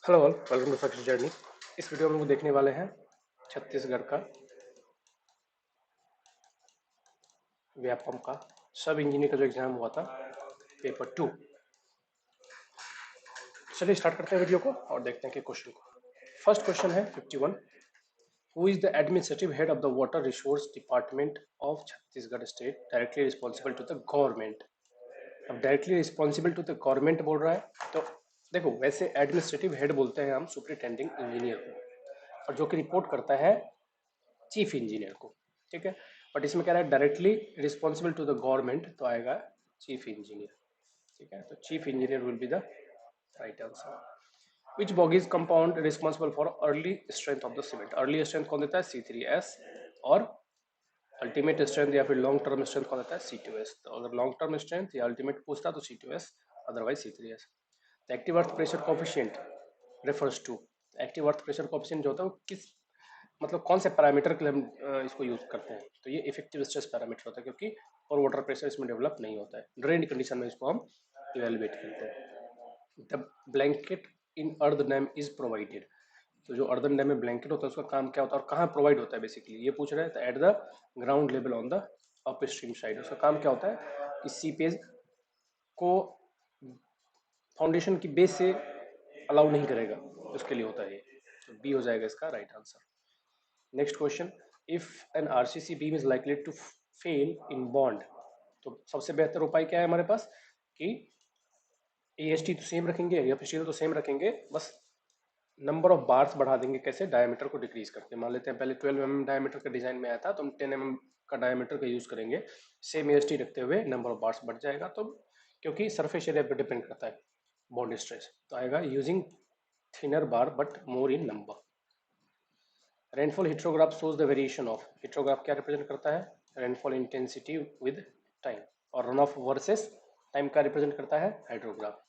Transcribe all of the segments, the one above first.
Hello all, welcome to success journey. इस video में हम देखने वाले हैं छत्तीसगढ़ का व्यापम का सब इंजीनियर का जो एग्जाम हुआ था, पेपर 2। चलिए स्टार्ट करते हैं वीडियो को और देखते हैं कि क्वेश्चन को। फर्स्ट क्वेश्चन है 51। Who is the administrative head of the water resource department of Chhattisgarh state directly responsible to the government. अब directly responsible to the government बोल रहा है, तो देखो वैसे एडमिनिस्ट्रेटिव हेड बोलते हैं हम सुपरिटेंडिंग इंजीनियर को, और जो कि रिपोर्ट करता है चीफ इंजीनियर को। ठीक है, बट इसमें कह रहा है directly responsible to the government, तो आएगा चीफ इंजीनियर। ठीक है, तो chief engineer will be the right answer. Which Bogue's compound responsible for early strength of the cement. Early strength कौन देता है? C3S। और अल्टीमेट स्ट्रेंथ या फिर लॉन्ग टर्म स्ट्रेंथ कौन देता है? C2S। तो अगर लॉन्ग टर्म स्ट्रेंथ या अल्टीमेट पूछता तो C2S, otherwise C3S। The active earth pressure coefficient refers to. Active earth pressure coefficient जो होता है वो किस, मतलब कौन से पैरामीटर के लिए हम इसको यूज करते हैं? तो ये इफेक्टिव स्ट्रेस पैरामीटर होता है, क्योंकि और वाटर प्रेशर इसमें डेवलप नहीं होता है। ड्रेन कंडीशन में इसको हम इवेलुएट करते हैं। The blanket in earth dam is provided. तो जो अर्दन डैम में ब्लैंकेट होता है उसका काम क्या होता है और कहाँ प्रोवाइड होता है? बेसिकली ये पूछ रहे हैं। तो at the ground level on the up stream side. उसका काम क्या होता है कि सीपेज को फाउंडेशन की बेस से अलाउ नहीं करेगा, उसके लिए होता है ये। तो बी हो जाएगा इसका right answer. Next question, if an RCC beam is likely to fail in bond, तो सबसे बेहतर उपाय क्या है हमारे पास कि एएसटी तो सेम रखेंगे, एफएसटी तो सेम रखेंगे, बस नंबर ऑफ बार्स बढ़ा देंगे। कैसे? डायमीटर को डिक्रीज करके। मान लेते हैं पहले 12 mm डायमीटर का डिजाइन में आया था, तो हम 10 mm का डायमीटर का यूज करेंगे। सेम एएसटी रखते हुए नंबर ऑफ बार्स बढ़ जाएगा, तो क्योंकि सरफेस एरिया पर डिपेंड करता है बॉन्ड स्ट्रेस, तो आएगा using thinner bar but more in number. Rainfall hyetograph shows the variation of. Hyetograph क्या रिप्रेजेंट करता है? Rainfall intensity with time. और रन ऑफ वर्सेस टाइम का रिप्रेजेंट करता है hydrograph.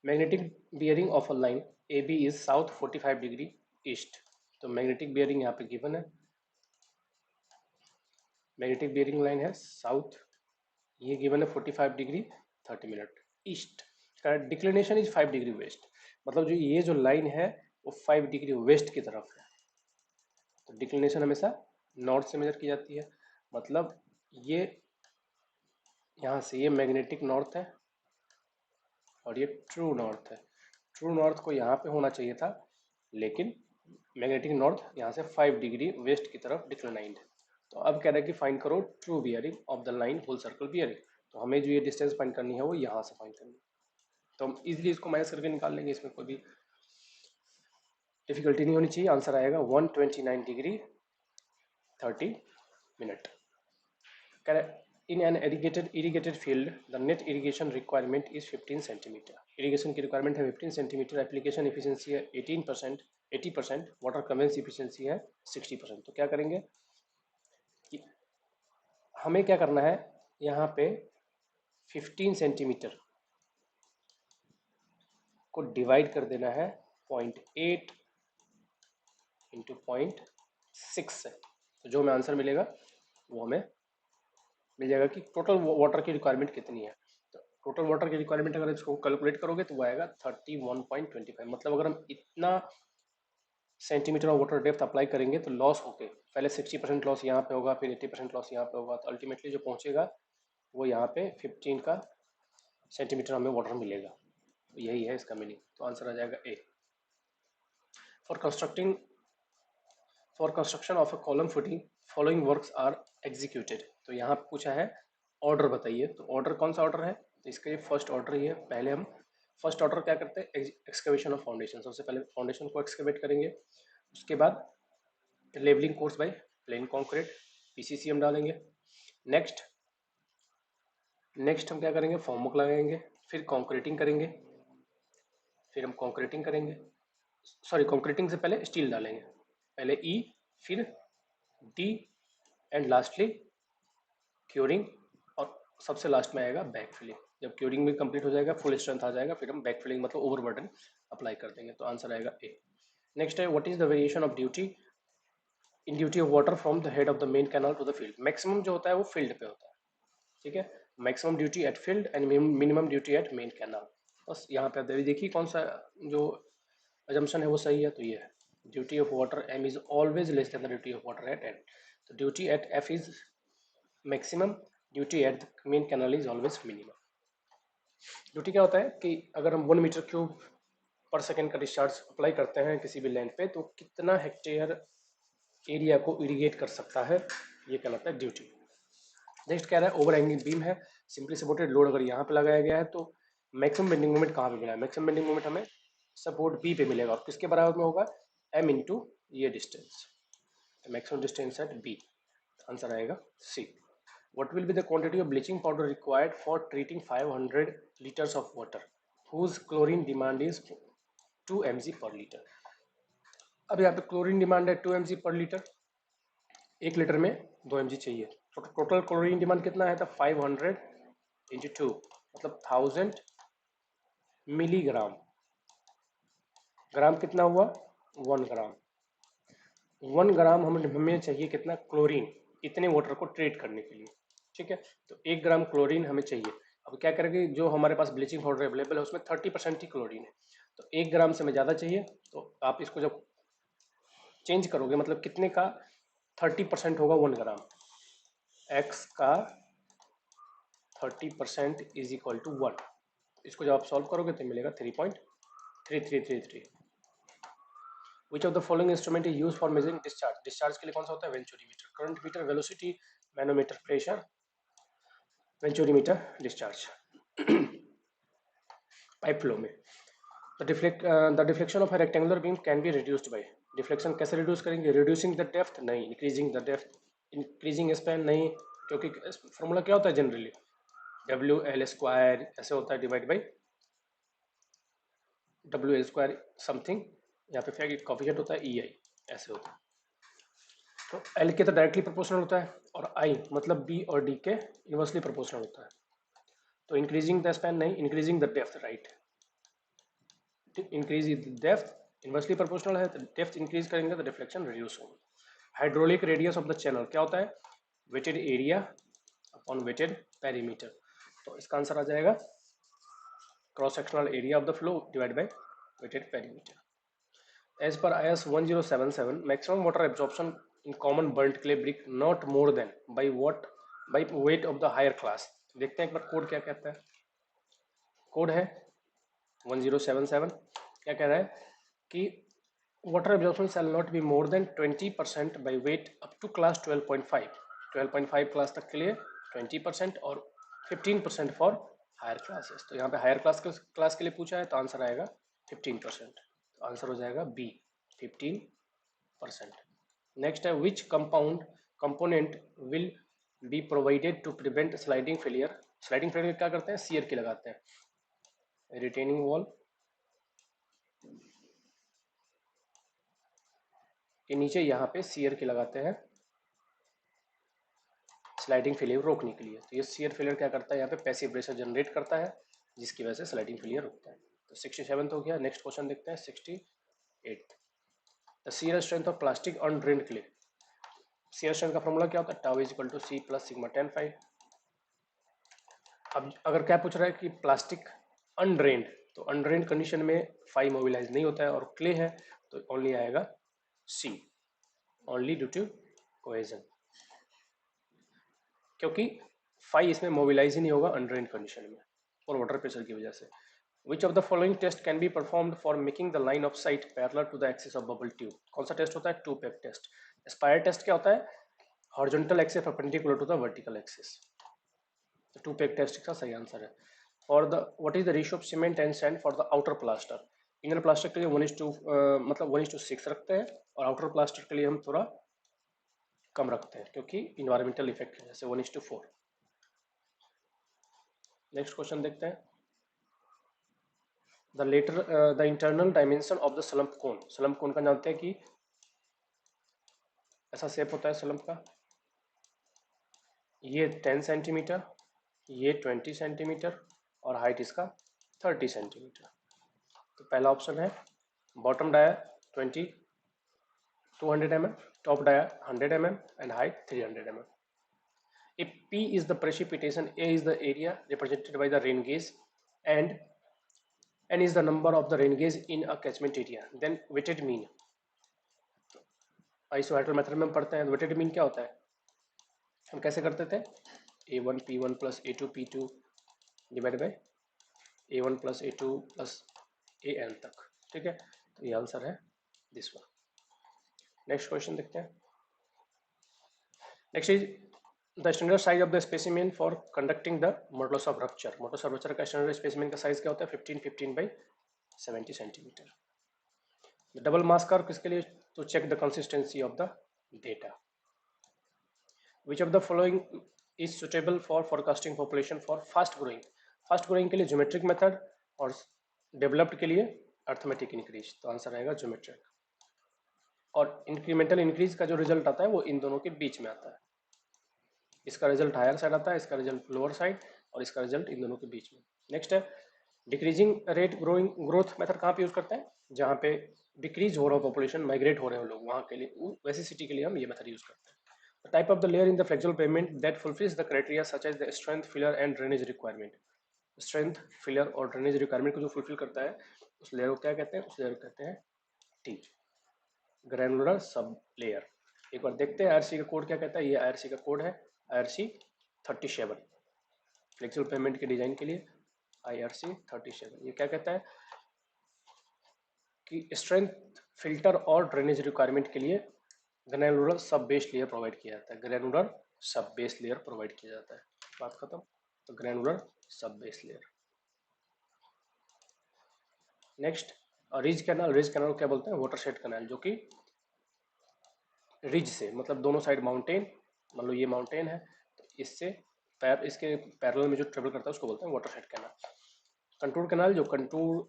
Magnetic bearing of a line A B is south 45 degree east. तो magnetic bearing यहाँ पे गिवन है। मैग्नेटिक बियरिंग लाइन है साउथ, ये गिवन है 45 डिग्री 30 मिनट ईस्ट। का डिक्लिनेशन इज 5 डिग्री वेस्ट। मतलब जो ये जो लाइन है वो 5 डिग्री वेस्ट की तरफ है। तो डिक्लिनेशन हमेशा नॉर्थ से मेजर की जाती है। मतलब ये यहाँ से ये मैग्नेटिक नॉर्थ है और ये ट्रू नॉर्थ है। ट्रू नॉर्थ को यहाँ पे होना चाहिए था, लेकिन मैग्नेटिक नॉर्थ यहाँ से 5 डिग्री वेस्ट की तरफ डिक्लाइंड है। तो अब कह रहा है कि फाइंड करो true bearing of the line whole circle bearing. तो हमें जो ये डिस्टेंस फाइंड करनी है वो यहाँ से फाइंड करनी है। तो हम इजीली इसको माइनस करके निकाल लेंगे, इसमें कोई भी डिफिकल्टी नहीं होनी चाहिए। आंसर आएगा 129 degree 30 minute. In an irrigated field, the net irrigation requirement is 15 centimetre. Irrigation की रिक्वायरमेंट है 15 सेंटीमीटर। एप्लीकेशन एफिशिएंसी है 18%, 80%। वाटर कन्वेंस एफिशिएंसी है 60%। तो क्या करेंगे कि हमें क्या करना है, यहाँ पे 15 सेंटीमीटर को डिवाइड कर देना है 0.8 इंटू 0.6 से। तो जो हमें आंसर मिलेगा वो हमें मिल जाएगा कि टोटल वाटर की रिक्वायरमेंट कितनी है। तो टोटल वाटर की रिक्वायरमेंट अगर इसको कैलकुलेट करोगे तो वो आएगा 31.25। मतलब अगर हम इतना centimetre of water depth apply करेंगे तो लॉस होके पहले 60% लॉस यहाँ पे होगा, फिर 80% लॉस यहाँ पे होगा, तो अल्टीमेटली जो पहुँचेगा वो यहाँ पे 15 का सेंटीमीटर हमें वाटर मिलेगा। तो यही है इसका मीनिंग। तो आंसर आ जाएगा A. For constructing for construction of a column footing following works are executed. तो यहाँ पे पूछा है ऑर्डर बताइए। तो ऑर्डर कौन सा ऑर्डर है? तो इसका ये फर्स्ट ऑर्डर ही है। पहले हम फर्स्ट ऑर्डर क्या करते हैं? Excavation of foundation. सबसे पहले फाउंडेशन को एक्सकवेट करेंगे, उसके बाद levelling course by plain concrete PCC हम डालेंगे। नेक्स्ट नेक्स्ट हम क्या करेंगे? फॉर्मवर्क लगाएंगे, फिर कॉन्क्रीटिंग करेंगे, फिर हम कॉन्क्रीटिंग करेंगे, सॉरी कॉन्क्रीटिंग से पहले स्टील डालेंगे। पहले ई, फिर डी, एंड लास्टली क्योरिंग, और सबसे लास्ट में आएगा बैक फिलिंग। जब क्योरिंग भी कंप्लीट हो जाएगा, फुल स्ट्रेंथ आ जाएगा, फिर हम बैक फिलिंग मतलब ओवरबर्डन अप्लाई कर देंगे। तो आंसर आएगा ए। नेक्स्ट है what is the variation of duty in duty of water from the head of the main canal to the field. Maximum जो होता है वो फील्ड पे होता है, ठीक है। Maximum duty at field and minimum duty at main canal. बस यहाँ पे देखिए कौन सा जो अजम्पशन है वो सही है, तो ये है duty of water m is always less than the duty of water at n. तो duty at f is maximum, duty at main canal is always minimum. Duty क्या होता है कि अगर हम 1 मीटर क्यूब पर सेकेंड का डिस्चार्ज अप्लाई करते हैं किसी भी लैंड पे, तो कितना हेक्टेयर एरिया को इरिगेट कर सकता है, ये कहलाता है ड्यूटी. नेक्स्ट कह रहा है ओवर हैंगिंग बीम है, सिंपली सपोर्टेड लोड अगर यहाँ पे लगाया गया है तो मैक्सिमम बेंडिंग मोमेंट कहाँ पे मिला है, मैक्सिमम बेंडिंग मोमेंट हमें सपोर्ट बी पे मिलेगा, और किसके बराबर में होगा, m इंटू ये distance, maximum distance at B. Answer आएगा C. What will be the quantity of bleaching powder required for treating 500 liters of water whose chlorine demand is 2 mg per liter? अब यहाँ पे क्लोरीन डिमांड है 2 mg per litre, 1 litre में 2 mg चाहिए, तो total chlorine demand कितना है, तो 500 इंटू 2 मतलब 1000 मिलीग्राम. ग्राम कितना हुआ, 1 ग्राम. 1 ग्राम हमें चाहिए कितना क्लोरीन, इतने वाटर को ट्रीट करने के लिए. ठीक है, तो 1 ग्राम क्लोरीन हमें चाहिए. अब क्या करेंगे, जो हमारे पास ब्लीचिंग पाउडर अवेलेबल है उसमें 30% ही क्लोरीन है, तो 1 ग्राम से हमें ज़्यादा चाहिए, तो आप इसको जब चेंज करोगे मतलब कितने का 30% होगा 1 ग्राम, x का 30% इज इक्वल टू 1. इसको जब आप सॉल्व करोगे तो मिलेगा 3.3333. Which of the following instrument is used for measuring discharge? Discharge के लिए कौन सा होता है, venturimeter. Current meter, velocity, manometer, pressure, venturimeter, discharge. Pipe flow में the deflection of a rectangular beam can be reduced by. Deflection कैसे reduce करेंगे, reducing the depth नहीं, increasing the depth, increasing span नहीं, क्योंकि फॉर्मूला क्या होता है generally, W L square ऐसे होता है divide by W L square something, यहाँ पे क्या कॉफिशिएंट होता है ई आई, ऐसे होता है. तो एल के तो डायरेक्टली प्रोपोर्शनल होता है, और आई मतलब बी और डी के इनवर्सली प्रोपोर्शनल होता है. तो इंक्रीजिंग द स्पैन नहीं, increasing the depth, right. Increase the depth inversely proportional है, तो डेप्थ इंक्रीज करेंगे तो डिफ्लेक्शन रिड्यूस होगा. Hydraulic radius of the channel क्या होता है, wetted area upon wetted perimeter. तो इसका आंसर आ जाएगा cross sectional area of the flow divide by wetted perimeter. As per IS 1077, maximum water absorption in common burnt clay brick not more than by weight of the higher class. देखते हैं एक bar code क्या कहता है. Code है 1077, क्या कह रहा है कि water absorption shall not be more than 20% by weight up to class 12.5. 12.5 class तक के लिए 20% और 15% फॉर हायर क्लासेस. तो यहाँ पे हायर क्लास के लिए पूछा है, तो आंसर आएगा 15%. आंसर हो जाएगा बी 15%. नेक्स्ट है which component will be provided to prevent sliding failure. Sliding failure क्या करते हैं, सीयर की लगाते हैं. रिटेनिंग वॉल के नीचे यहाँ पे सीयर की लगाते हैं स्लाइडिंग फेलियर रोकने के लिए. तो ये सीयर फेलियर क्या करता है, यहाँ पे पैसिव प्रेशर जनरेट करता है जिसकी वजह से स्लाइडिंग फेलियर रुकता है. तो 67 हो गया. नेक्स्ट क्वेश्चन देखते हैं 68. The shear strength of plastic undrained clay. Shear strength का फॉर्मूला क्या होता है, tau is equal to C plus sigma tan phi. अब अगर क्या पूछ रहा है कि प्लास्टिक अनड्रेन्ड, तो अनड्रेन्ड कंडीशन में फाई मोबिलाइज नहीं होता है, और क्ले है तो ओनली आएगा सी, ओनली ड्यू टू कोहेजन, क्योंकि फाई इसमें मोबिलाइज ही नहीं होगा अनड्रेन्ड कंडीशन में और वाटर प्रेशर की वजह से. Which of the following test can be performed for making the line of sight parallel to the axis of bubble tube? कौन सा टेस्ट होता है, two peg test. Aspire test क्या होता है, horizontal axis perpendicular to the vertical axis. Two peg test का सही answer है. और the what is the ratio of cement and sand for the outer plaster. Inner plaster के लिए 1:2 मतलब 1:6 रखते हैं, और आउटर प्लास्टर के लिए हम थोड़ा कम रखते हैं क्योंकि इन्वायरमेंटल इफेक्ट है, जैसे 1:4. नेक्स्ट क्वेश्चन देखते हैं. The internal dimension of the slump cone. Slump cone का जानते हैं कि ऐसा शेप होता है स्लम्प का, ये 10 सेंटीमीटर, ये 20 सेंटीमीटर, और हाइट इसका 30 सेंटीमीटर. तो पहला ऑप्शन है bottom dia 200 mm, top dia 100 mm and height 300 mm. If P is the precipitation, A is the area represented by the rain gauge, and n is the number of the rain gauge in a catchment area, then weighted mean. Isohyetal method में हम पढ़ते हैं weighted mean क्या होता है, हम कैसे करते थे, a1 p1 plus a2 p2 divide by a1 plus a2 plus an तक, ठीक है, तो ये आंसर है दिस वन। नेक्स्ट क्वेश्चन देखते हैं। Next is the standard size of the specimen for conducting the modulus of rupture. Modulus of rupture का standard specimen का साइज क्या होता है, 15 by 70 centimetre. Double mass curve किसके लिए, to check the consistency of the data. Which of the following is suitable for forecasting population for fast growing. Fast growing के लिए geometric method और developed के लिए अर्थमेटिक इंक्रीज, तो answer आएगा geometric. और इंक्रीमेंटल इंक्रीज का जो रिजल्ट आता है वो इन दोनों के बीच में आता है, इसका रिजल्ट हायर साइड आता है, इसका रिजल्ट लोअर साइड, और इसका रिजल्ट इन दोनों के बीच में। नेक्स्ट है decreasing rate growing growth method, कहाँ पे यूज करते हैं, जहाँ पे डिक्रीज हो रहा हो पॉपुलेशन, माइग्रेट हो रहे हो लोग, वहाँ के लिए वैसी सिटी के लिए हम ये मेथड यूज करते हैं। Type of the layer in the flexible pavement that fulfils the criteria such as the strength, filler and drainage requirement. Strength, filler और ड्रेनेज रिक्वायरमेंट को जो फुलफिल करता है उस लेयर को क्या कहते हैं, उस लेयर को कहते हैं टी, ग्रैनुलर सब लेयर। एक बार देखते हैं आईआरसी का कोड क्या कहता है, ये आईआरसी का कोड है IRC 37 फ्लेक्सिबल पेमेंट के डिजाइन के लिए IRC 37। ये क्या कहता है कि स्ट्रेंथ, फिल्टर और ड्रेनेज रिक्वायरमेंट के लिए ग्रैनुलर सब बेस लेयर प्रोवाइड किया जाता है, ग्रैनुलर सब बेस लेयर प्रोवाइड किया जाता है, बात खत्म। तो ग्रैनुलर सब base layer. Next ridge canal, ridge canal क्या बोलते हैं, वाटरशेड कैनाल, जो कि रिज से मतलब दोनों साइड माउंटेन, मान लो ये माउंटेन है तो इससे इसके पैरेलल में जो ट्रेवल करता है उसको बोलते हैं वाटरशेड कैनाल। कंटूर कैनाल, जो कंटूर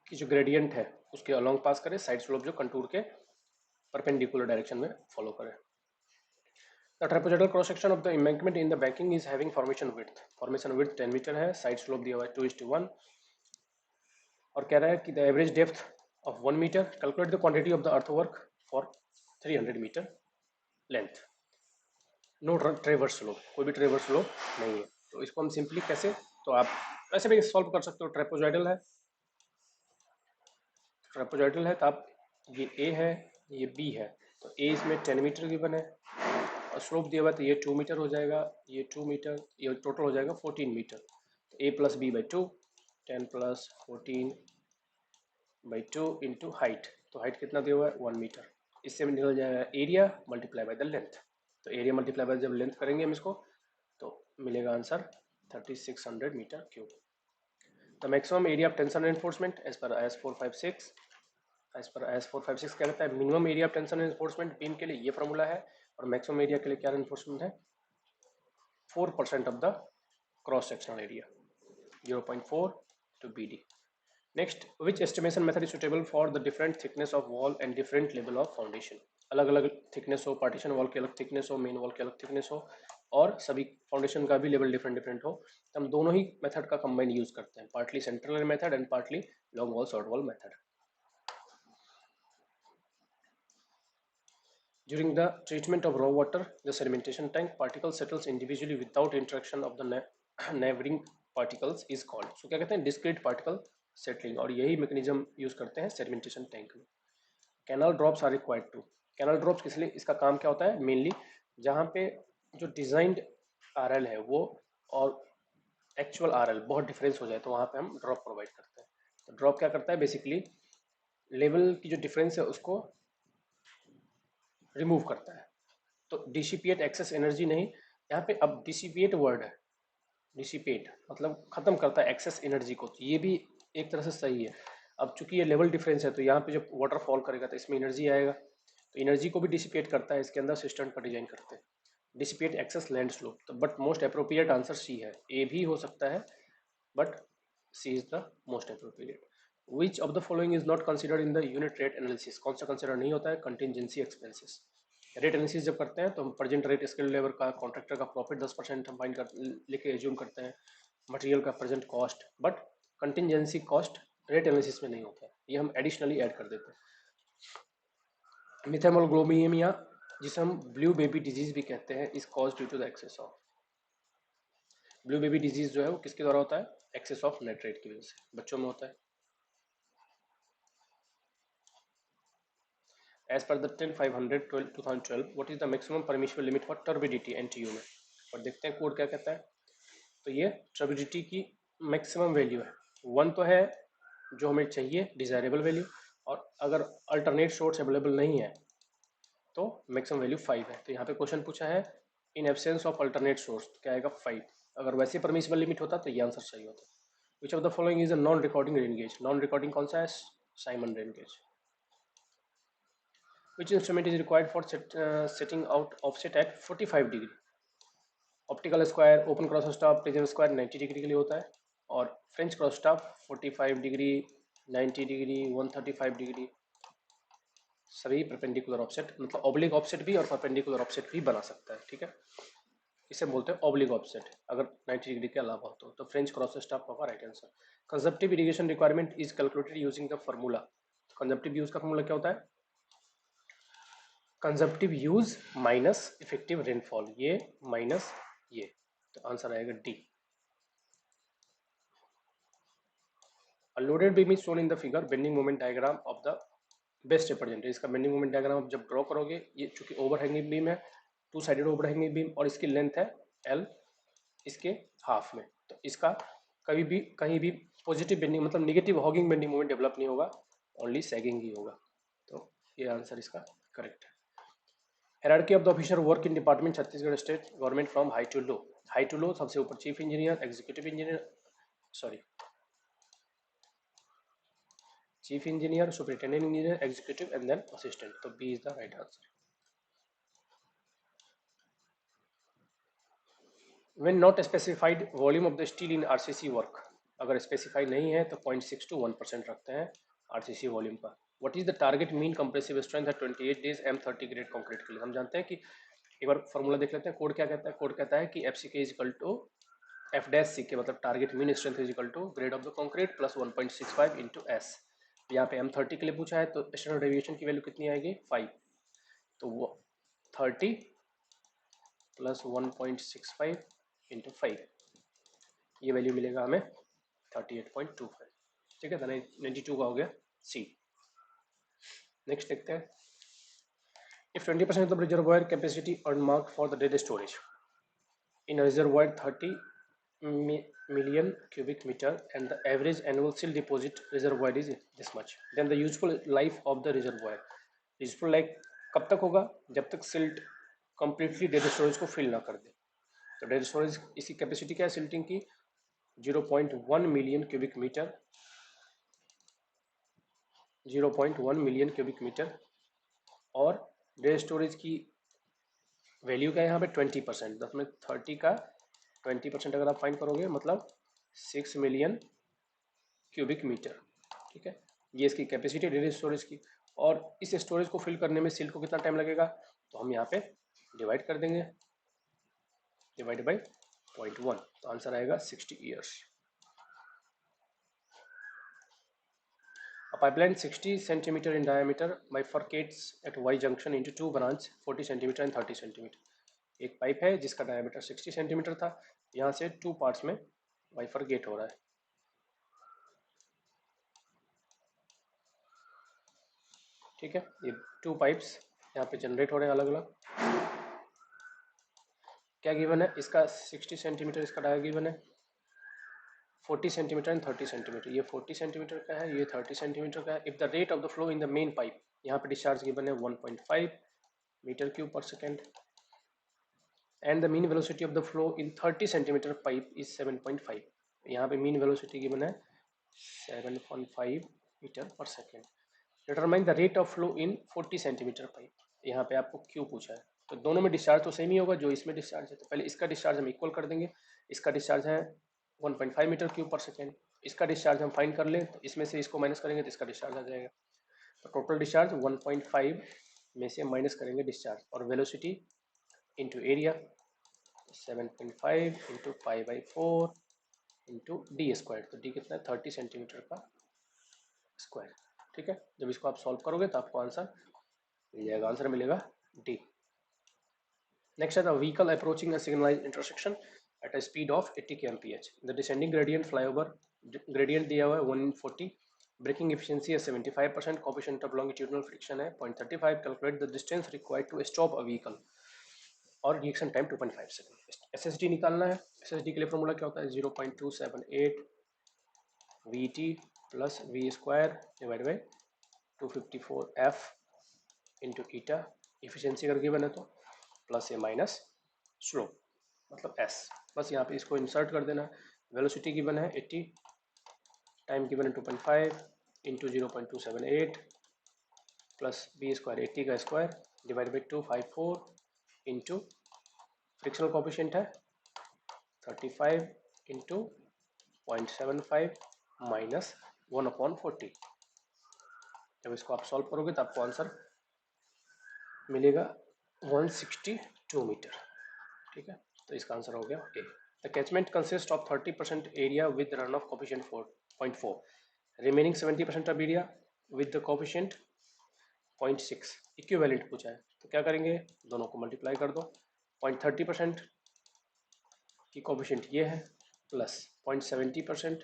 की जो ग्रेडियंट है उसके अलोंग पास करे, साइड स्लोप जो कंटूर के परपेंडिकुलर डायरेक्शन में फॉलो करे। The trapezoidal cross section of the embankment in the banking is having formation width 10 metre है, साइड स्लोप दिया हुआ है 2:1, और कह रहा है कि the average depth of 1 metre, calculate the quantity of the earthwork for 300 metre length. No traverse slope, कोई भी ट्रेवर्स स्लोप नहीं है, तो इसको हम सिंपली कैसे, तो आप ऐसे भी सॉल्व कर सकते हो। ट्रेपेजोइडल है, ट्रेपेजोइडल है तो आप ये ए है ये बी है, तो ए इसमें 10 मीटर गिवन है और स्लोप दिया हुआ है तो ये 2 मीटर हो जाएगा, ये 2 मीटर, ये टोटल हो जाएगा 14 मीटर। तो A plus B by 2, 10 plus 14 by 2 into height, तो हाइट कितना दिया हुआ है 1 मीटर। इससे निकल जाएगा area multiply by the length, तो एरिया मल्टीप्लाई बाय जब लेंथ करेंगे हम इसको तो मिलेगा answer 3600 metre cube. The maximum area of tension enforcement as per IS 456, as per IS 456 क्या कहता है, minimum area of tension enforcement beam के लिए ये फॉर्मूला है, और मैक्सिमम एरिया के लिए क्या एनफोर्समेंट है 4% of the cross sectional area 0.4 to BD। Next, which estimation method is suitable for the different thickness of wall and different level of foundation. अलग अलग थिकनेस हो, पार्टीशन वॉल की अलग थिकनेस हो, मेन वॉल की अलग thickness हो, और सभी फाउंडेशन का भी लेवल डिफरेंट डिफरेंट हो, तो हम दोनों ही मेथड का कंबाइन यूज करते हैं, partly central method and partly long wall short wall method. During the treatment of raw water, the sedimentation tank particle settles individually without interaction of the neighboring particles is called, so क्या कहते हैं discrete particle settling, और यही mechanism use करते हैं sedimentation tank में। Canal drops are required to, canal drops किस लिए, इसका काम क्या होता है मेनली, जहाँ पे जो डिजाइंड RL है वो और एक्चुअल RL बहुत डिफरेंस हो जाए तो वहाँ पे हम ड्रॉप प्रोवाइड करते हैं। तो ड्रॉप क्या करता है बेसिकली, लेवल की जो डिफरेंस है उसको रिमूव करता है, तो डिसिपिएट एक्सेस एनर्जी नहीं, यहाँ पे अब डिसिपिएट वर्ड है, डिसिपेट मतलब खत्म करता है एक्सेस एनर्जी को, तो ये भी एक तरह से सही है। अब चूंकि ये लेवल डिफरेंस है तो यहाँ पे जब वाटर फॉल करेगा तो इसमें एनर्जी आएगा, तो एनर्जी को भी डिसिपेट करता है, इसके अंदर सिस्टम का डिजाइन करते हैं डिसिपेट एक्सेस लैंड स्लोप, तो but most appropriate answer C है, ए भी हो सकता है but C is the most appropriate. Which of the following is not considered in the unit rate analysis, कौन सा कंसिडर नहीं होता है, कंटिजेंसी एक्सपेंसेस। रेट एनालिसिस जब करते हैं तो हम प्रेजेंट रेट, स्किल लेबर का, कॉन्ट्रैक्टर का प्रॉफिट 10% हम फाइंड कर लेके एज्यूम करते हैं, मटेरियल का present cost, but contingency cost rate analysis में नहीं होता है, ये हम एडिशनली ऐड कर देते हैं। मिथेमोग्लोबिनिया, जिसे हम ब्लू बेबी डिजीज भी कहते हैं, is cause due to the excess of blue baby disease जो है वो किसके द्वारा होता है? एक्सेस ऑफ नाइट्रेट की वजह से, बच्चों में होता है। As per the 10500 2012, what is the maximum permissible limit for turbidity NTU में? और देखते हैं कोड क्या कहता है। तो ये turbidity की मैक्सिमम वैल्यू है, 1 तो है जो हमें चाहिए डिजायरेबल वैल्यू, और अगर अल्टरनेट सोर्स अवेलेबल नहीं है तो मैक्सिमम वैल्यू 5 है। तो यहाँ पे क्वेश्चन पूछा है in absence of alternate source, तो क्या आएगा 5। अगर वैसे परमिसिबल लिमिट होता तो ये आंसर सही होता। विच of the following is a non recording rain gauge? Non recording कौन सा है? Simon rain gauge. Which instrument is required for setting out offset at 45 degree? Optical square, open cross stop, prism square 90 degree के लिए होता है, और French cross stop 45 degree, 90 degree, 135 degree, सभी perpendicular offset, मतलब ऑब्लिक ऑफसेट भी और perpendicular offset भी बना सकता है। ठीक है, इसे बोलते हैं ऑब्लिक ऑफसेट अगर 90 डिग्री के अलावा हो तो फ्रेंच क्रॉस स्टॉप होगा right answer. Consumptive irrigation requirement is calculated using the formula. Consumptive use का फॉर्मूला क्या होता है? Consumptive use minus effective rainfall, ये माइनस ये, तो आंसर आएगा D. A loaded beam is shown in the figure bending moment diagram of the best representative। इसका bending moment diagram आप जब ड्रॉ करोगे, ये चूंकि ओवरहैंगिंग बीम है, टू साइडेड ओवरहैंगिंग बीम, और इसकी लेंथ है एल, इसके हाफ में, तो इसका कभी भी कहीं भी पॉजिटिव बेंडिंग मतलब negative hugging bending moment develop नहीं होगा, ओनली सैगिंग ही होगा। तो ये आंसर इसका करेक्ट है। Hierarchy of the officer work in department Chhattisgarh state government from high to low. High to low सबसे ऊपर chief engineer, executive engineer, sorry chief engineer, superintendent engineer, executive and then assistant, तो B is the right answer. When not specified volume of the steel in RCC work, अगर specify नहीं है तो 0.6 to 1% रखते हैं RCC volume का। What is the target mean compressive strength है 28 days M30 grade concrete के लिए? हम जानते हैं कि एक बार फॉर्मूला देख लेते हैं, कोड क्या कहता है? कोड कहता है कि F C K is equal to F dash C K, मतलब target mean strength is equal to grade of the concrete plus 1.65 into S. यहाँ पे M30 के लिए पूछा है तो स्टैंडर्ड डेविएशन की वैल्यू कितनी आएगी? 5, तो वो 30 प्लस 1.65 इंटू 5, ये वैल्यू मिलेगा हमें 38.25। ठीक है, 92 का हो गया सी। नेक्स्ट देखते हैं, if 20% of the reservoir capacity unmarked for the dead storage in reservoir 30 million cubic meter and the average annual silt deposit reservoir is this much, then the useful life of the reservoir, useful life कब तक होगा? जब तक silt completely dead storage को fill ना कर दे। तो dead storage इसकी कैपेसिटी क्या है सिल्टिंग की? 0.1 million cubic metre, 0.1 million cubic metre, और डेड स्टोरेज की वैल्यू क्या है यहाँ पे? 20%, 10 में 30 का 20% अगर आप फाइंड करोगे मतलब 6 मिलियन क्यूबिक मीटर। ठीक है, ये इसकी कैपेसिटी डेड स्टोरेज की, और इस स्टोरेज को फिल करने में सिल्ट को कितना टाइम लगेगा? तो हम यहाँ पे डिवाइड कर देंगे, डिवाइड बाई 0.1, तो आंसर आएगा 60 years. A pipeline 60 centimeter in diameter bifurcates at Y junction into two branch 40 centimeter and 30 centimeter। एक पाइप है जिसका डायमीटर 60 सेंटीमीटर था, यहाँ से 2 पार्ट्स में बाइफरकेट हो रहा है। ठीक है, ये 2 पाइप्स यहाँ पे जनरेट हो रहे हैं अलग अलग। क्या गिवन है? इसका 60 सेंटीमीटर इसका डाया गिवन है, 40 सेंटीमीटर एंड 30 सेंटीमीटर, ये 40 सेंटीमीटर का है, ये 30 सेंटीमीटर का है। If the rate of the flow in the main pipe, यहाँ पे डिस्चार्ज गिवन है 1.5 मीटर क्यूब पर second, and the mean velocity of the flow in 30 centimetre pipe is 7.5। यहाँ पे मीन वेलोसिटी गिवन है 7.5 मीटर पर second. Determine the rate of flow in 40 centimetre pipe, यहाँ पे आपको क्यों पूछा है? तो दोनों में डिस्चार्ज तो सेम ही होगा जो इसमें डिस्चार्ज है, तो पहले इसका डिस्चार्ज हम इक्वल कर देंगे। इसका डिस्चार्ज है 1.5 मीटर क्यूब पर सेकेंड, इसका डिस्चार्ज हम फाइंड कर लें तो इसमें से इसको माइनस करेंगे तो इसका डिस्चार्ज आ जाएगा। तो टोटल डिस्चार्ज 1.5 में से माइनस करेंगे डिस्चार्ज, और velocity into area 7.5 into 5/4 into D square, तो डी कितना है? 30 सेंटीमीटर का स्क्वायर। ठीक है, जब इसको आप सॉल्व करोगे तो आपको आंसर मिल जाएगा, आंसर मिलेगा डी। नेक्स्ट है the vehicle approaching a signalised intersection at a speed of 80 kmph. The descending gradient flyover gradient दिया हुआ है 140, braking efficiency है 75%, coefficient of longitudinal friction है 0.35. Calculate the distance required to stop a vehicle और reaction time 2.5 second. SSD निकालना है. SSD के लिए फॉर्मूला क्या होता है? 0.278 VT plus V square divide by 254 F into eta. Efficiency अगर गिवन है तो प्लस ए माइनस स्लोप मतलब S. बस यहाँ पे इसको इंसर्ट कर देना. वेलोसिटी गिवन है 80, टाइम गिवन है 2.5 इंटू 0.278 प्लस बी स्क्वायर 80 का square divide by 254 into frictional coefficient है 35 इंटू 0.75 माइनस 1/40. जब इसको आप सॉल्व करोगे तो आपको आंसर मिलेगा 162 मीटर. ठीक है, तो इसका आंसर हो गया A. The catchment consist of 30% area with run off coefficient 4.4, remaining 70% of area with the coefficient 0.6. Equivalent पूछा है तो क्या करेंगे, दोनों को मल्टीप्लाई कर दो. 0.30% की कोएफिशिएंट ये है प्लस 0.70%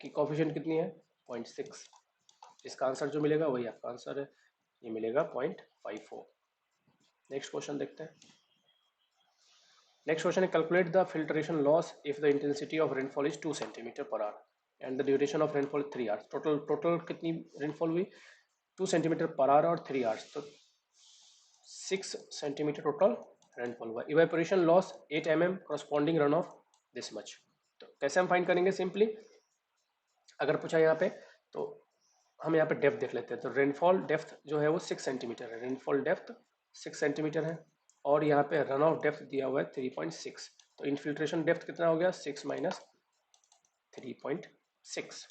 की कोएफिशिएंट कितनी है 0.6. इसका आंसर जो मिलेगा वही आपका आंसर है, ये मिलेगा 0.54. नेक्स्ट क्वेश्चन देखते हैं. नेक्स्ट क्वेश्चन है calculate the filtration loss if the intensity of rainfall is 2 centimetre per hour and the duration of rainfall 3 hours. Total कितनी रेनफॉल हुई 2 सेंटीमीटर पर आवर और 3 आवर्स, तो 6 सेंटीमीटर टोटल रेनफॉल हुआ. Evaporation loss 8 mm corresponding run of this much. तो कैसे हम find करेंगे, simply अगर पूछा यहाँ पे तो हम यहाँ पे डेप्थ देख लेते हैं. तो रेनफॉल डेप्थ जो है वो 6 सेंटीमीटर है. रेनफॉल डेप्थ 6 सेंटीमीटर है और यहाँ पे रन ऑफ डेप्थ दिया हुआ है 3.6. तो इनफिल्ट्रेशन डेप्थ कितना हो गया 6 माइनस 3.6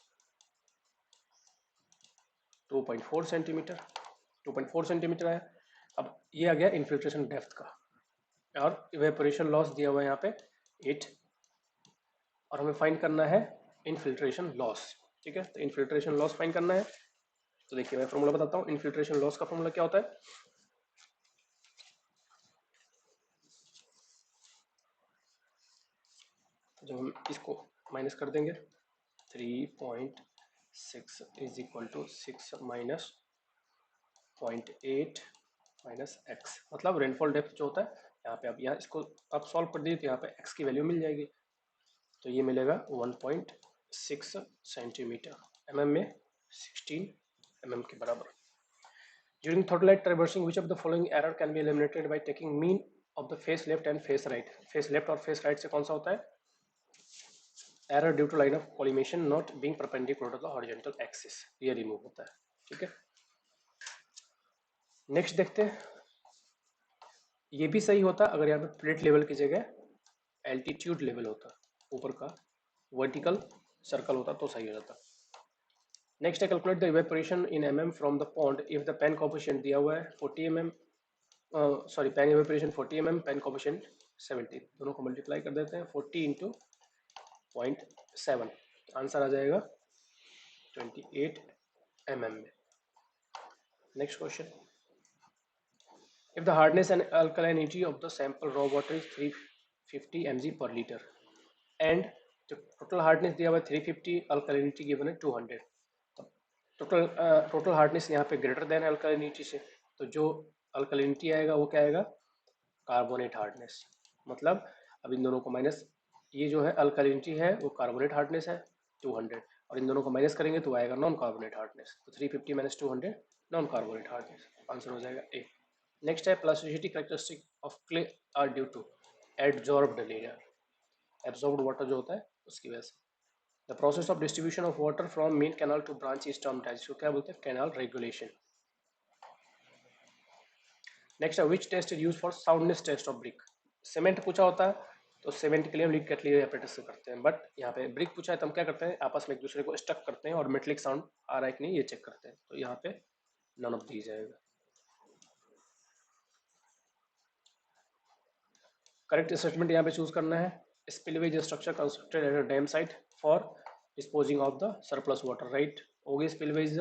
2.4 सेंटीमीटर. 2.4 सेंटीमीटर है. अब ये आ गया इनफिल्ट्रेशन डेप्थ का और इवेपोरेशन लॉस दिया हुआ है यहाँ पे 8 और हमें फाइंड करना है इनफिल्ट्रेशन लॉस. ठीक है, तो इनफिल्ट्रेशन लॉस फाइंड करना है. तो देखिए मैं फॉर्मूला बताता हूँ. इनफिल्ट्रेशन लॉस का फॉर्मूला क्या होता है, जब हम इसको माइनस कर देंगे 3.6 is equal to 6 minus 0.8 minus x. मतलब रेनफॉल डेप्थ जो होता है यहाँ पे, अब यहाँ इसको आप सॉल्व कर दीजिए तो यहाँ पे एक्स की वैल्यू मिल जाएगी. तो ये मिलेगा 1.6 सेंटीमीटर. mm में 16 mm के बराबर. During throttle traversing, which of the following error can be eliminated by taking mean of the face left and face right? face left और face right से कौन सा होता है, error due to line of collimation not being perpendicular to the horizontal axis, ये remove होता है. ठीक है, नेक्स्ट देखते हैं. ये भी सही होता अगर यहाँ पे प्लेट लेवल की जगह एल्टीट्यूड लेवल होता, ऊपर का वर्टिकल सर्कल होता तो सही हो जाता. नेक्स्ट है calculate the evaporation in mm from the pond if the pan coefficient दिया हुआ है 40 mm, sorry pan evaporation 40 mm, pan coefficient 70. दोनों को मल्टीप्लाई कर देते हैं 40 इंटू 0.7, आंसर आ जाएगा 28 mm में. Next question. If the hardness and alkalinity of the sample raw water is 350 mg per litre and total hardness दिया हुआ है 350, अल्कलाइनिटी गिवन है 200. टोटल हार्डनेस यहाँ पे ग्रेटर देन अल्कलाइनिटी से, तो जो अल्कलाइनिटी आएगा वो क्या आएगा, कार्बोनेट हार्डनेस. मतलब अब इन दोनों को माइनस, ये जो है अल्कलाइनिटी है वो कार्बोनेट हार्डनेस है 200 और इन दोनों को माइनस करेंगे तो आएगा नॉन कार्बोनेट हार्डनेस. तो 350 minus 200 non carbonate hardness, answer हो जाएगा ए. नेक्स्ट है plasticity characteristic of clay are due to absorbed layer. Absorbed water जो होता है उसकी वजह से. The process of distribution of water from main canal to branch is termed as, इसको क्या बोलते हैं, कैनाल रेगुलेशन. नेक्स्ट है which test is used for soundness test of brick. Cement पूछा होता है तो सीमेंट के लिए हम लीक कैटिलियर apparatus से करते हैं, बट यहाँ पे ब्रिक पूछा है तो हम क्या करते हैं, आपस में एक दूसरे को स्टक करते हैं और मेटलिक साउंड आ रहा है कि नहीं ये चेक करते हैं. तो यहाँ पे नन ऑफ दीज आएगा. करेक्ट स्टेटमेंट यहाँ पे चूज करना है. Spillways structure constructed at a dam site for disposing of the surplus water, right? Auger spillway is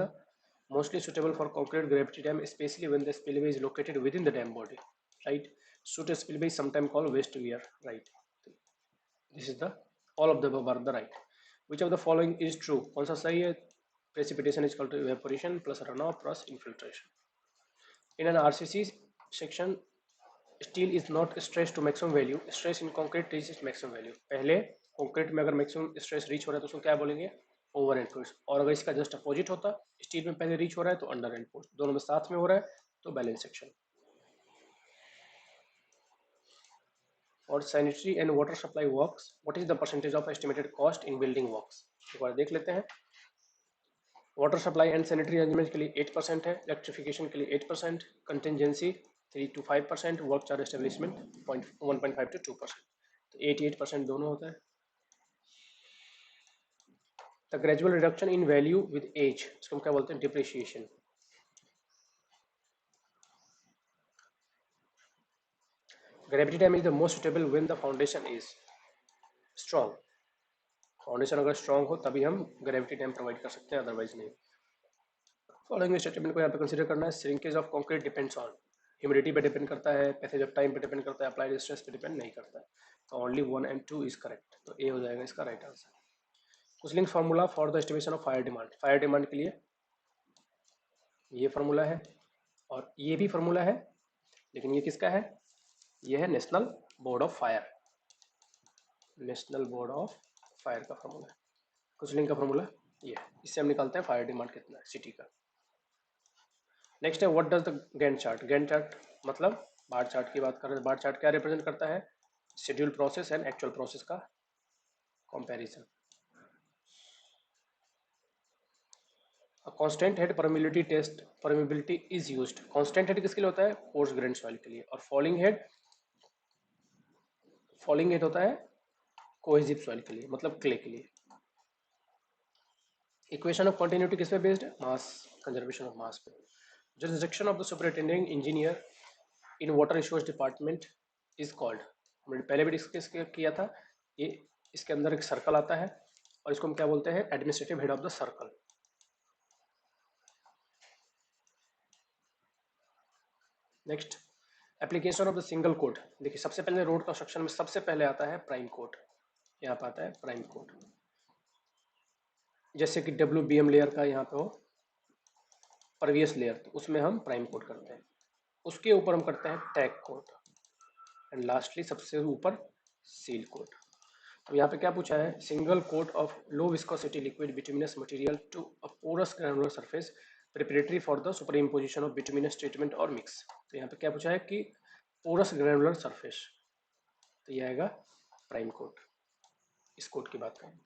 mostly suitable for concrete gravity dam, especially when the spillway is located within the dam body, right? Soot spillway is sometimes called waste weir, right? This is the all of the above are the right. Which of the following is true? कौन सा सही है? Precipitation is equal to evaporation plus run off plus infiltration. In an RCC section steel is not stress to maximum value, stress in concrete reach maximum value. पहले concrete में अगर maximum stress reach हो रहा है तो उसको क्या बोलेंगे? Over and force. और अगर इसका जस्ट अपोजिट होता, स्टील में पहले रीच हो रहा है तो अंडर एंड फोर्स. दोनों में साथ में हो रहा है तो बैलेंस सेक्शन. और sanitary and water supply works, what is the percentage of estimated cost in building works? एक बार देख लेते हैं. Water supply and sanitary arrangement के लिए 8% है, इलेक्ट्रिफिकेशन के लिए 8%, contingency 3 to 5%, work charge establishment 1.5 to 2%. तो 88% दोनों होता है. The gradual reduction in value with age, इसको हम क्या बोलते हैं? Depreciation. Gravity dam is the most suitable when the foundation is strong. Foundation अगर स्ट्रॉन्ग हो तभी हम ग्रेविटी डैम प्रोवाइड कर सकते हैं, अदरवाइज नहीं. फॉलोइंग स्टेटमेंट को यहाँ पे कंसीडर करना है. Shrinkage of concrete depends on, humidity पे डिपेंड करता है, पैसेज ऑफ टाइम पे डिपेंड करता है, अप्लाइड स्ट्रेस पे डिपेंड नहीं करता है. तो ओनली 1 and 2 इज करेक्ट. तो ए हो जाएगा इसका right answer. Kuichling formula for the estimation of fire demand. Fire demand के लिए ये फार्मूला है और ये भी फार्मूला है, लेकिन ये किसका है? ये है national board of fire. National board of fire का फार्मूला है. कुसलिंग का फार्मूला ये है. इससे हम निकालते हैं फायर डिमांड कितना है सिटी का. नेक्स्ट है what does the Gantt chart. Gantt chart मतलब बार चार्ट की बात कर रहे हैं. बार चार्ट क्या रिप्रेजेंट करता है? Schedule process and actual process का comparison. Constant head permeability test, permeability is used. Constant head किसके लिए होता है? कोर्स ग्रेन सॉइल के लिए. और फॉलिंग हेड होता है कोहेसिव सॉइल के लिए, मतलब क्ले के लिए. इक्वेशन ऑफ कंटिन्यूटी किस पे बेस्ड है? मास कंजर्वेशन ऑफ मास पे. Jurisdiction of the superintending engineer in water resource department is called. हमने पहले भी डिस्कस किया था. ये इसके अंदर एक सर्कल आता है और इसको हम क्या बोलते हैं? Administrative head of the circle. Next, application of the single code. देखिए सबसे पहले रोड कंस्ट्रक्शन में सबसे पहले आता है प्राइम कोड. यहाँ पे आता है प्राइम कोड. जैसे कि WBM लेयर का यहाँ पे हो परवियस लेयर, तो उसमें हम प्राइम कोड करते हैं. उसके ऊपर हम करते हैं टैग कोड एंड लास्टली सबसे ऊपर सील कोड. तो यहाँ पे क्या पूछा है? Single coat of low viscosity liquid bituminous material to a porous granular surface preparatory for the superimposition of bituminous treatment or mix. तो यहाँ पे क्या पूछा है कि पोरस ग्रानुलर सरफेस, तो ये आएगा प्राइम कोट. इस कोट की बात करें.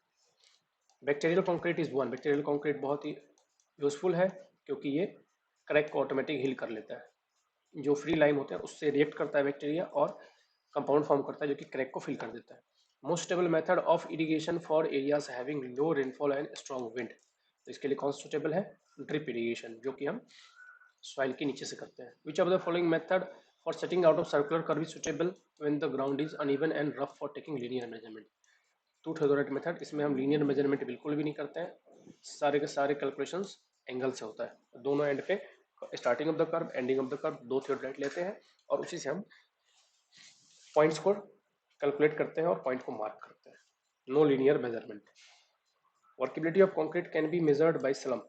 Bacterial concrete is one. Bacterial concrete बहुत ही यूजफुल है क्योंकि ये क्रैक को ऑटोमेटिक हील कर लेता है. जो फ्री लाइम होते हैं उससे रिएक्ट करता है बैक्टीरिया और कंपाउंड फॉर्म करता है जो कि क्रैक को फिल कर देता है. Most stable method of irrigation for areas having low rainfall and strong wind. तो इसके लिए कौन सुटेबल है? ड्रिप इरिगेशन, जो कि हम सॉइल के नीचे से करते हैं. Which of the following method for setting out of circular curve is suitable when the ground is uneven and rough for taking linear measurement. Two theodolite method. इसमें हम लीनियर मेजरमेंट बिल्कुल भी नहीं करते हैं. सारे के सारे कैलकुलेशंस एंगल से होता है. दोनों एंड पे starting of the curve ending of the curve दो थेओडोराइट लेते हैं और उसी से हम पॉइंट्स को कैलकुलेट करते हैं और पॉइंट को मार्क करते हैं. No linear measurement. Workability of concrete can be measured by slump,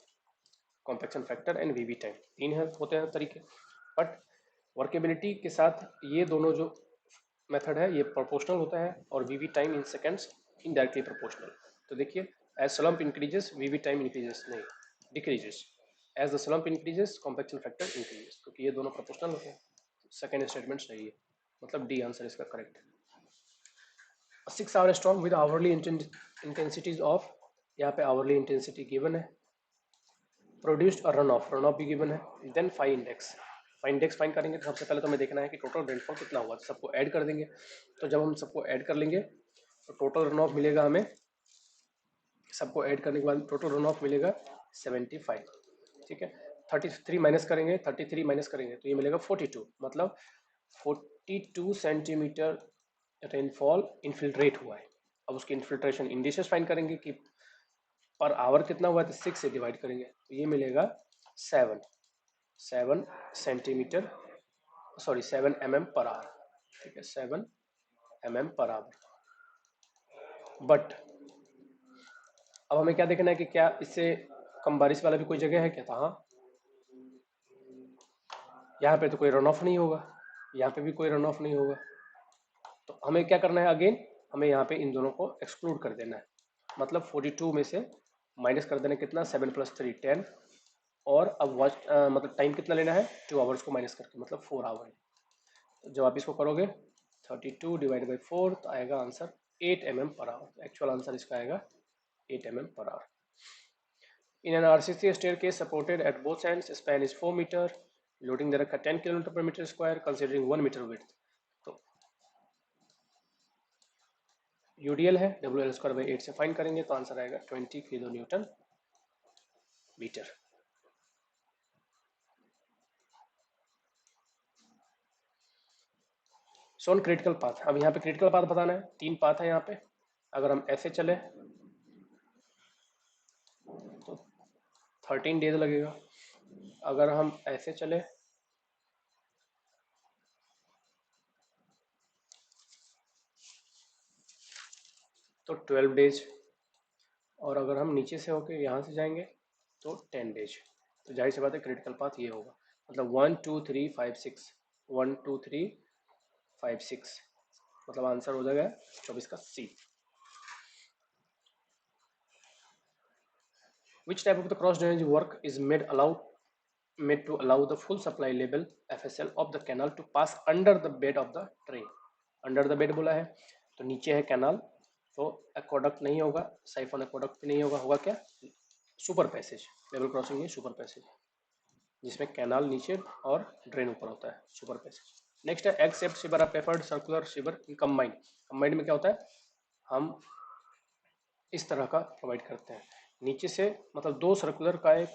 compaction factor and VB time. तीन है होते हैं तरीके. बट वर्केबिलिटी के साथ ये दोनों जो मेथड है ये प्रोपोर्शनल होता है और VB time in seconds indirectly proportional. तो देखिए as slump increases VB time increases नहीं decreases. As the slump increases compaction factor increases. क्योंकि ये दोनों प्रोपोर्शनल होते हैं. सेकेंड स्टेटमेंट सही है, मतलब डी आंसर इसका करेक्ट है. 6 hour storm with hourly intensities of. यहाँ पे आवरली इंटेंसिटी गिवन है. Produced run off, run off भी गिवन है. Then phi index. Phi index find करेंगे तो सबसे पहले तो हमें देखना है कि टोटल रेनफॉल कितना हुआ. तो सबको ऐड कर देंगे. तो जब हम सबको ऐड कर लेंगे तो टोटल रन ऑफ मिलेगा हमें. सबको ऐड करने के बाद टोटल रन ऑफ मिलेगा 75. ठीक है. 33 माइनस करेंगे, 33 माइनस करेंगे तो ये मिलेगा 42. मतलब 42 सेंटीमीटर रेनफॉल इन्फिल्ट्रेट हुआ है. अब उसकी इन्फिल्ट्रेशन इंडिसेस फाइंड करेंगे कि पर आवर कितना हुआ है, तो 6 से डिवाइड करेंगे तो ये मिलेगा 7 centimetre, sorry 7 mm per hour. ठीक है, 7 mm पर आवर. बट अब हमें क्या देखना है कि क्या इससे कम बारिश वाला भी कोई जगह है क्या, तो हाँ, यहाँ पे तो कोई रन ऑफ नहीं होगा, यहाँ पे भी कोई रन ऑफ नहीं होगा। तो हमें क्या करना है, अगेन हमें यहाँ पे इन दोनों को एक्सक्लूड कर देना है, मतलब 42 में से माइनस कर देना, कितना 7 + 3 10, और अब वॉच मतलब टाइम कितना लेना है, 2 आवर्स को माइनस करके, मतलब 4 आवर। तो जब आप इसको करोगे 32 डिवाइड बाई 4 तो आएगा आंसर 8 mm/h। एक्चुअल आंसर इसका आएगा 8 mm/h। In an RCC staircase supported at both ends, span is 4 meter, loading दे रखा 10 km/m² कंसिडरिंग 1 मीटर विड्थ। तो यूडीएल है, WL²/8 से फाइंड करेंगे तो आंसर आएगा 20 kN/m। सोन क्रिटिकल पाथ, अब यहाँ पे क्रिटिकल पाथ बताना है, 3 पाथ है यहाँ पे। अगर हम ऐसे चले तो 13 डेज लगेगा, अगर हम ऐसे चले तो 12 डेज, और अगर हम नीचे से होके यहाँ से जाएंगे तो 10 डेज। तो जाहिर सी बात है क्रिटिकल पाथ ये होगा, मतलब 1 2 3 5 6, 1 2 3 5 6, मतलब आंसर हो जाएगा 24 का सी। Which type of the cross drainage work is made to allow the full supply level FSL of the canal to pass under the bed of the drain? Under the bed बोला है तो नीचे है canal, तो aqueduct नहीं होगा, siphon aqueduct भी नहीं होगा, होगा क्या, सुपर पैसेज। लेवल क्रॉसिंग में सुपर पैसेज, जिसमें कैनाल नीचे और ड्रेन ऊपर होता है, सुपर पैसेज। नेक्स्ट है egg shaped sewer are preferred circular sewer in combined. Combined में क्या होता है, हम इस तरह का प्रोवाइड करते हैं, नीचे से मतलब 2 सर्कुलर का एक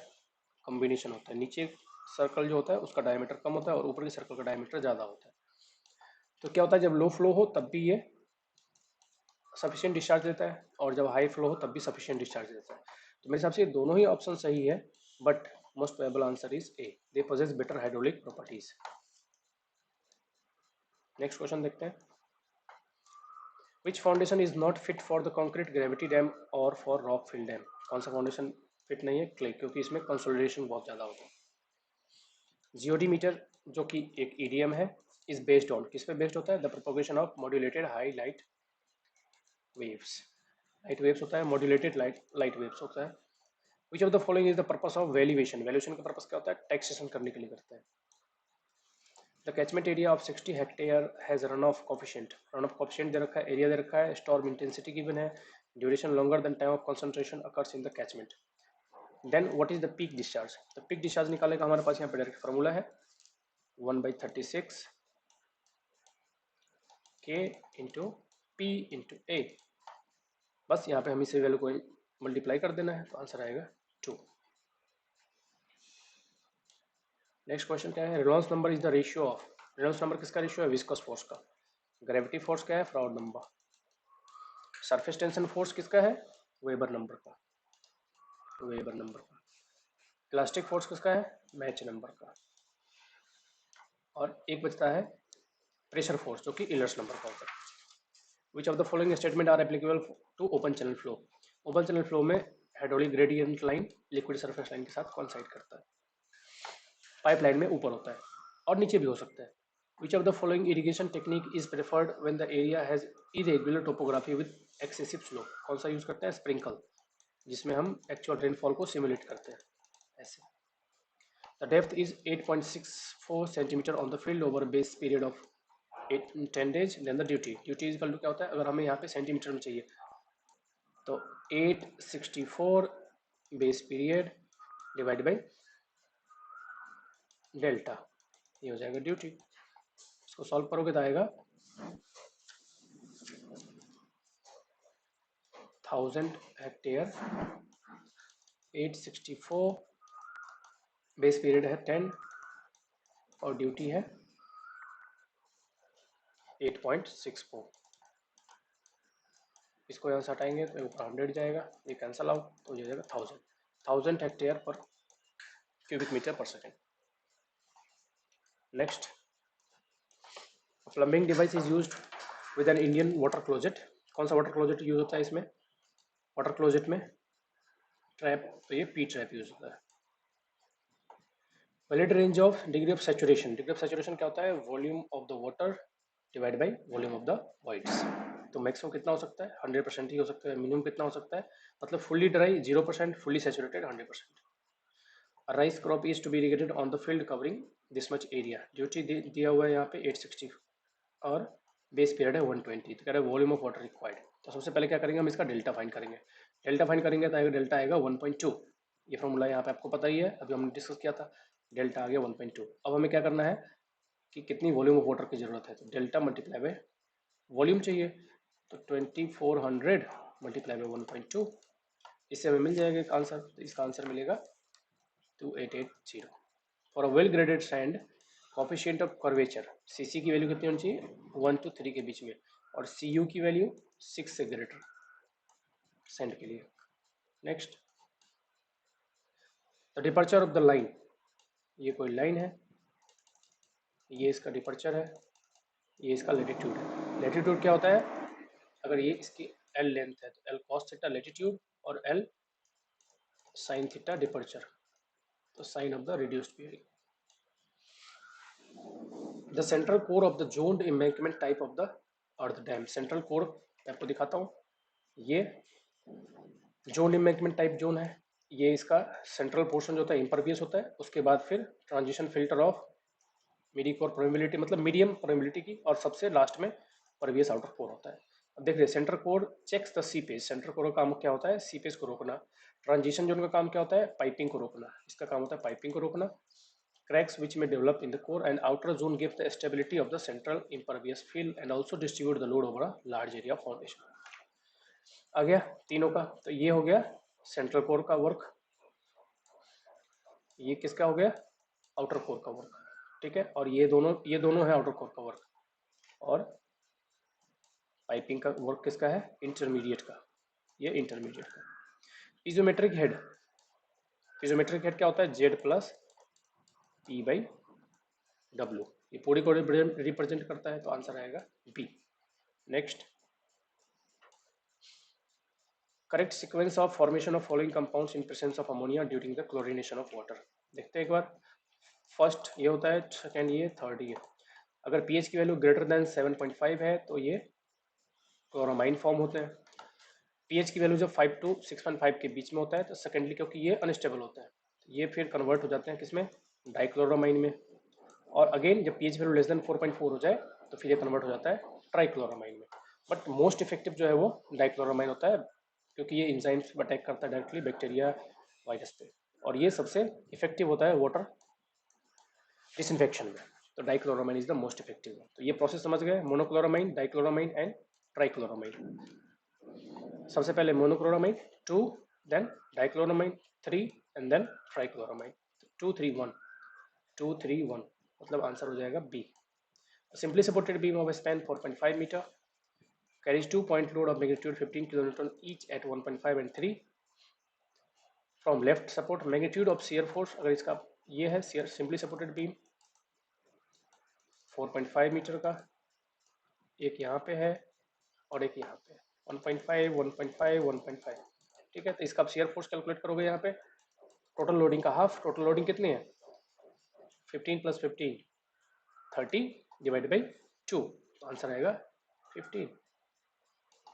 कॉम्बिनेशन होता है, नीचे सर्कल जो होता है उसका डायमीटर कम होता है और ऊपर के सर्कल का डायमीटर ज़्यादा होता है। तो क्या होता है, जब लो फ्लो हो तब भी ये सफिशिएंट डिस्चार्ज देता है, और जब हाई फ्लो हो तब भी सफिशिएंट डिस्चार्ज देता है। तो मेरे हिसाब से दोनों ही ऑप्शन सही है, but most probable answer is A, they possess better hydraulic properties. Next question देखते हैं, which foundation is not fit for the concrete gravity dam और फॉर रॉक फिल डैम। कौन सा फाउंडेशन फिट नहीं है, क्ले, क्योंकि इसमें कंसोलिडेशन बहुत ज़्यादा होता है। जीओडी मीटर जो कि एक ईडीएम है, इज बेस्ड ऑन, किस पे बेस्ड होता है, the propagation of modulated high light waves. Light waves होता है, मॉड्यूलेटेड लाइट वेव्स होता है। Which of the following is the purpose of valuation, valuation का पर्पस क्या होता है, टैक्सेशन करने के लिए करते हैं। The catchment area of 60 hectare has run off coefficient, run off coefficient दे रखा है, एरिया दे रखा है, स्टॉर्म इंटेंसिटी गिवन है, duration longer than time of concentration occurs in the catchment. Then what is the peak discharge, तो peak discharge निकालने का हमारे पास यहाँ पे डायरेक्ट फार्मूला है 1/36 K into P into A। बस यहाँ पे हम इसे वैल्यू को मल्टीप्लाई कर देना है तो आंसर आएगा 2। नेक्स्ट क्वेश्चन क्या है, Reynolds number is the ratio of, Reynolds number किसका रेशियो है, विस्कस फोर्स का। ग्रेविटी फोर्स क्या है, Froude number. Surface tension force किसका है, वेबर नंबर का, वेबर नंबर का। इलास्टिक फोर्स किसका है, मैच नंबर का। और एक बचता है प्रेशर फोर्स जो कि इलर्स नंबर का होता है। Which of the following statement are applicable to open channel flow, open channel flow में hydraulic gradient line liquid surface line के साथ कॉन्साइड करता है, पाइपलाइन में ऊपर होता है और नीचे भी हो सकता है। Which of the following irrigation technique is preferred when the area has irregular topography with excessive slope, कौन सा यूज करते हैं, स्प्रिंकल, जिसमें हम एक्चुअल रेनफॉल को सिमुलेट करते हैं ऐसे। The depth is 8.64 centimetre on the field over base period of 10 days। Then the duty, duty is equal to क्या होता है, अगर हमें यहाँ पे सेंटीमीटर में चाहिए तो 864 base period divide by delta, ये हो जाएगा ड्यूटी। इसको सॉल्व करोगे तो आएगा 1000 हेक्टेयर, 864, बेस पीरियड है 10 और ड्यूटी है 8.64। इसको यहाँ से हटाएंगे तो ऊपर 100 जाएगा, ये कैंसल आउट तो ये जाएगा 1000 हेक्टेयर पर क्यूबिक मीटर पर second. Next, plumbing device is used with an Indian water closet, कौन सा वाटर क्लोजेट यूज होता है इसमें? वाटर क्लोजेट में ट्रैप, तो ये पी ट्रैप यूज होता है। Valid range of degree of saturation, degree of saturation क्या होता है? Volume of the water divide by volume of the voids. तो मैक्सिमम कितना हो सकता है? 100% ही हो सकता है। मिनिमम कितना हो सकता है? मतलब fully dry 0%, fully saturated 100%। A rice crop is to be irrigated on the field covering this much area. Duty दिया हुआ है यहाँ पे 860 और बेस पीरियड है 120। तो कह रहे हैं वॉल्यूम ऑफ वाटर रिक्वायर्ड। तो सबसे पहले क्या करेंगे, हम इसका डेल्टा फाइंड करेंगे। डेल्टा फाइंड करेंगे तो आएगा, डेल्टा आएगा 1.2। ये फॉर्मूला यहाँ पे आपको पता ही है, अभी हमने डिस्कस किया था। डेल्टा आ गया 1.2। अब हमें क्या करना है कि कितनी वॉल्यूम ऑफ वाटर की जरूरत है, तो डेल्टा मल्टीप्लाई बाय वॉल्यूम चाहिए। तो 2400 मल्टीप्लाई बाय 1.2, इससे हमें मिल जाएगा एक आंसर। तो इसका आंसर मिलेगा 2880। For a well graded sand coefficient of curvature, CC की वैल्यू कितनी होनी चाहिए? 1 to 3 के बीच में, और सी यू की वैल्यू 6 से ग्रेटर सैंड के लिए। Next, the departure of the line, ये कोई लाइन है, ये इसका डिपर्चर है, ये इसका लेटीट्यूड है। लेटीट्यूड क्या होता है? अगर ये इसकी एल लेंथ है तो एल कॉस थीटा लेटीट्यूड और एल साइन थीटा डिपर्चर, तो sine of the reduced period. The central core of the zoned embankment type of the earth dam, central core मैं आपको दिखाता हूँ। ये जोन एम्बैंकमेंट टाइप जोन है, ये इसका सेंट्रल पोर्शन जो होता है इम्परवियस होता है, उसके बाद फिर transition filter of MIDI core permeability, मतलब मीडियम परमेबिलिटी की, और सबसे लास्ट में परवियस आउटर कोर होता है। अब देख रहे हैं, centre core checks the seepage, centre core का काम क्या होता है? सीपेज को रोकना। ट्रांजिशन जोन का काम क्या होता है? पाइपिंग को रोकना, इसका काम होता है पाइपिंग को रोकना। Cracks which may develop in the core and outer zone give the stability of the central impervious field and also distribute the load over a large area of foundation. आ गया तीनों का, तो ये हो गया सेंट्रल कोर का work, ये किसका हो गया? आउटर कोर का वर्क, ठीक है। और ये दोनों है आउटर कोर का वर्क, और पाइपिंग का वर्क किसका है? इंटरमीडिएट का, ये इंटरमीडिएट का। पीजोमेट्रिक हेड, पीजोमेट्रिक हेड क्या होता है? Z plus P by W, ये पूरी को रिप्रेजेंट करता है, तो आंसर आएगा B. Next, correct sequence of formation of following compounds in presence of ammonia during the chlorination of water. देखते हैं एक बार, फर्स्ट ये होता है, सेकेंड ये, थर्ड ये। अगर पीएच की वैल्यू ग्रेटर देन 7.5 है तो ये क्लोरामाइन फॉर्म होते हैं। पीएच की वैल्यू जब 5 to 6.5 के बीच में होता है तो सेकेंडली, क्योंकि ये अनस्टेबल होता है, ये फिर कन्वर्ट हो जाते हैं किसमें? डाइक्लोरामाइन में। और अगेन जब पीएच वैल्यू लेस देन 4.4 हो जाए तो फिर ये कन्वर्ट हो जाता है ट्राइक्लोरामाइन में। बट मोस्ट इफेक्टिव जो है वो डाइक्लोरामाइन होता है, क्योंकि ये एंजाइम्स पर अटैक करता है डायरेक्टली बैक्टीरिया वायरस पे, और ये सबसे इफेक्टिव होता है वाटर डिसइंफेक्शन में। तो डाइक्लोरामाइन इज द मोस्ट इफेक्टिव। तो ये प्रोसेस समझ गए, मोनोक्लोरामाइन, डाइक्लोरामाइन एंड ट्राइक्लोरामाइन। सबसे पहले मोनोक्लोरामाइन 2, देन डाइक्लोरामाइन 3 एंड देन ट्राइक्लोरामाइन। 2 3 1, 2 3 1, मतलब आंसर हो जाएगा B. Simply supported beam of span 4.5 metre carries 2 point load of magnitude 15 kN each at 1.5 and 3 from left support। magnitude of shear force, अगर इसका ये है shear simply supported beam 4.5 metre का, एक यहाँ पे है और एक यहाँ पे, 1.5 1.5 1.5, ठीक है। तो इसका आप shear force कैलकुलेट करोगे यहाँ पे, टोटल लोडिंग का हाफ, टोटल लोडिंग कितनी है? 15 + 15 30 डिवाइड बाई 2, तो आंसर आएगा 15,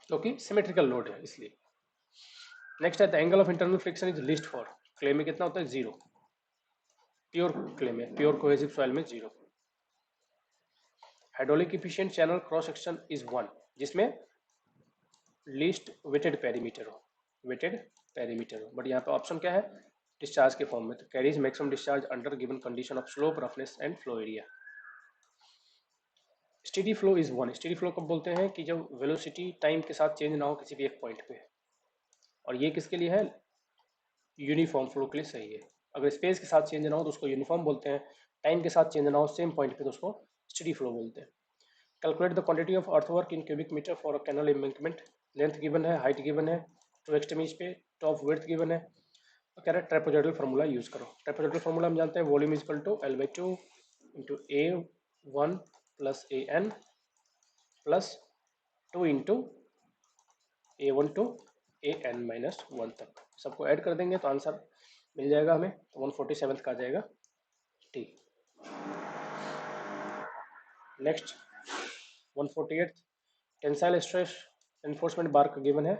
क्योंकि सिमेट्रिकल लोड है इसलिए। नेक्स्ट है, the angle of internal friction is least for clay में कितना होता है? 0। प्योर क्ले में, प्योर कोहेसिव सॉइल में 0। Hydraulic efficient channel cross section is 1, जिसमें लीस्ट वेटेड पेरीमीटर हो, वेटेड पेरीमीटर हो। बट यहाँ पे ऑप्शन क्या है? डिस्चार्ज के फॉर्म में, तो carries maximum discharge under given condition of slope, roughness and flow area. Steady flow is 1, steady flow कब बोलते हैं? कि जब वेलोसिटी टाइम के साथ चेंज ना हो किसी भी एक पॉइंट पे, और ये किसके लिए है? यूनिफॉर्म फ्लो के लिए सही है। अगर स्पेस के साथ चेंज ना हो तो उसको यूनिफॉर्म बोलते हैं, टाइम के साथ चेंज ना हो सेम पॉइंट पे तो उसको स्टेडी फ्लो बोलते हैं। Calculate the quantity of earthwork in cubic metre for a canal embankment. Length given है, हाइट गिवन है, टू एक्सट्रीमिटीज पे टॉप विड्थ गिवन है, तो कह रहा है ट्रेपेजॉइडल फार्मूला यूज करो। ट्रेपेजॉइडल फार्मूला हम जानते हैं, volume is equal to L/2 into A1 + AN + 2 into A1 to AN-1 तक, सबको ऐड कर देंगे तो आंसर मिल जाएगा हमें। तो 147 का आ जाएगा D. Next 148, tensile stress enforcement bar का गिवन है,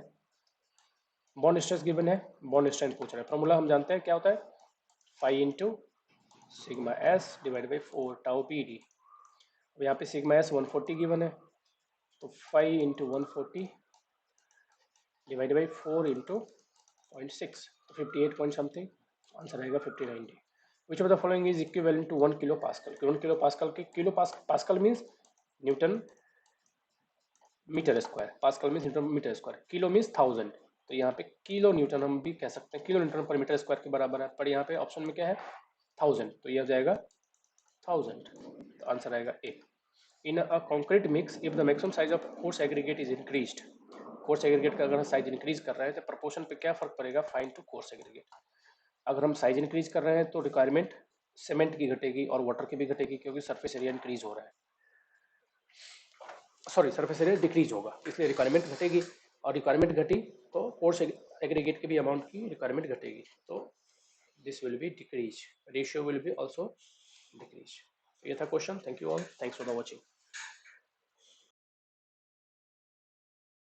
बॉन्ड स्ट्रेस गिवन है, बॉन्ड स्ट्रेंथ पूछ रहा है। फॉर्मूला हम जानते हैं क्या होता है, phi into sigma S divide by 4 tau P D. अब यहाँ पे सिग्मा एस 140 गिवन है, तो 5 इंटू 140 डिवाइड बाई 4 इंटू 0.6, तो 58 पॉइंट समथिंग, आंसर आएगा 59D। Which of the following is equivalent to 1 kilo pascal. 1 kilo pascal के kilo pascal means newton metre square, pascal means newton metre square, kilo means 1000, तो यहाँ पे kilo Newton हम भी कह सकते हैं, किलो न्यूटन पर मीटर स्क्वायर के बराबर है, पर यहाँ पे ऑप्शन में क्या है 1000, तो यह हो जाएगा 1000, तो आंसर आएगा A. In a concrete mix if the maximum size of coarse aggregate is increased, coarse aggregate का अगर साइज इंक्रीज कर रहे हैं तो प्रोपोर्शन पे क्या फर्क पड़ेगा, फाइन टू कोर्स एग्रीगेट। अगर हम साइज इंक्रीज कर रहे हैं तो रिक्वायरमेंट सीमेंट की घटेगी और वाटर की भी घटेगी, क्योंकि सरफेस एरिया इंक्रीज हो रहा है, सॉरी सरफेस एरिया डिक्रीज होगा, इसलिए रिक्वायरमेंट घटेगी, और रिक्वायरमेंट घटी तो कोर्स एग्रीगेट के भी अमाउंट की रिक्वायरमेंट घटेगी, तो this will be decrease, ratio will be also decrease. ये था question. Thank you all, thanks for the watching.